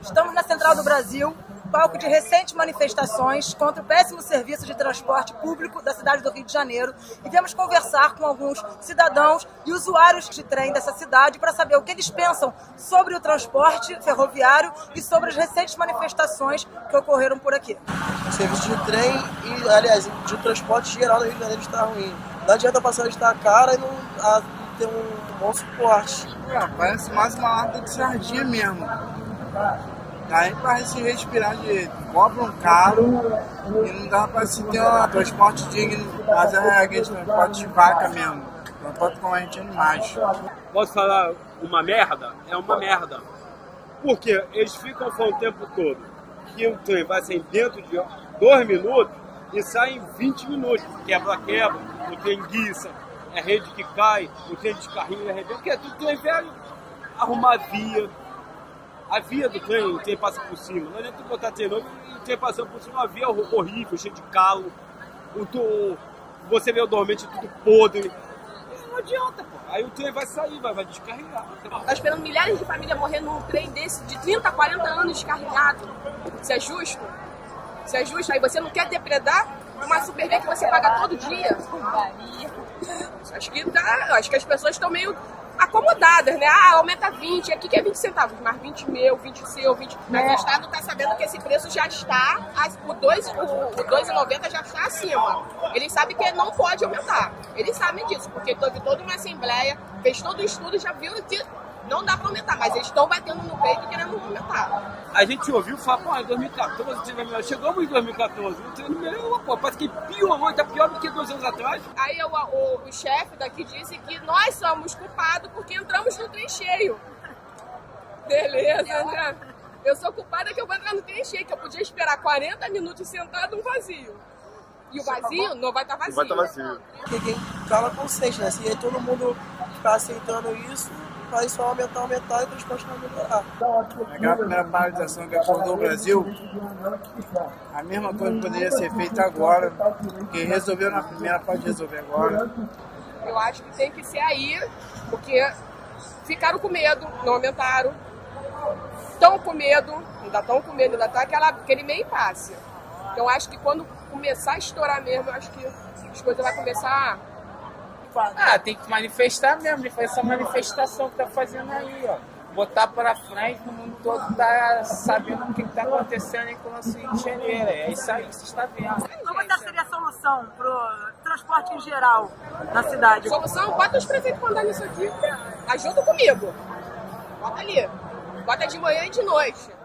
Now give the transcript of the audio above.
Estamos na Central do Brasil, palco de recentes manifestações contra o péssimo serviço de transporte público da cidade do Rio de Janeiro, e viemos conversar com alguns cidadãos e usuários de trem dessa cidade para saber o que eles pensam sobre o transporte ferroviário e sobre as recentes manifestações que ocorreram por aqui. O serviço de trem e, aliás, de transporte geral no Rio de Janeiro está ruim. Não adianta a passagem estar cara e não ter um bom suporte. Parece mais uma lata de sardinha mesmo. Daí para se respirar direito. Cobram caro e não dá para se ter um transporte digno. Mas é aquele transporte de vaca mesmo. Transporte com a gente animais. Posso falar uma merda? É uma merda. Porque eles ficam falando o tempo todo que o trem vai sair dentro de 2 minutos e sai em 20 minutos. Quebra-quebra, o trem guiça, é rede que cai, o trem descarrinha, é rede. Porque é tudo trem velho. Arrumar via. A via do trem, o trem passa por cima. Não adianta botar trem novo e o trem passando por cima, uma via horrível, cheia de calo. Você vê o dormente tudo podre. Não adianta, pô. Aí o trem vai sair, vai descarregar. Tá esperando milhares de famílias morrer num trem desse de 30, 40 anos descarregado. Isso é justo? Isso é justo? Aí você não quer depredar uma Super-V que você paga todo dia? Acho que as pessoas estão meio acomodadas, né? Aumenta 20, aqui que é 20 centavos, mas 20 meu, 20 seu, 20... Mas o Estado está sabendo que esse preço já está, o 2,90 já está acima. Eles sabem que não pode aumentar. Eles sabem disso, porque teve toda uma assembleia, fez todo o estudo e já viu que não dá para aumentar, mas eles estão batendo no peito querendo aumentar. A gente ouviu falar, pô, em 2014, chegamos em 2014, o trem não melhorou, pô, parece que piorou, tá pior do que 2 anos atrás. Aí o chefe daqui disse que nós somos culpados porque entramos no trem cheio. Beleza, né? Eu sou culpada que eu vou entrar no trem cheio, que eu podia esperar 40 minutos sentado num vazio. E o vazio não vai estar vazio. Não vai estar vazio. Ninguém cala consciente, né? Se aí todo mundo ficar aceitando isso, vai só aumentar e o transporte vai melhorar. Naquela primeira paralisação que acordou o Brasil, a mesma coisa poderia ser feita agora. Quem resolveu na primeira pode resolver agora. Eu acho que tem que ser aí, porque ficaram com medo, não aumentaram. Estão com medo, ainda tá aquele meio impasse. Então acho que quando começar a estourar mesmo, eu acho que as coisas vão começar tem que manifestar mesmo, essa manifestação que tá fazendo aí, ó. Botar para frente, o mundo todo tá sabendo o que tá acontecendo aí com o nosso Rio de Janeiro. É isso aí que você está vendo. Qual você seria a solução pro transporte em geral na cidade? Solução? Bota os prefeitos pra andar nisso aqui. Ajuda comigo. Bota ali. Bota de manhã e de noite.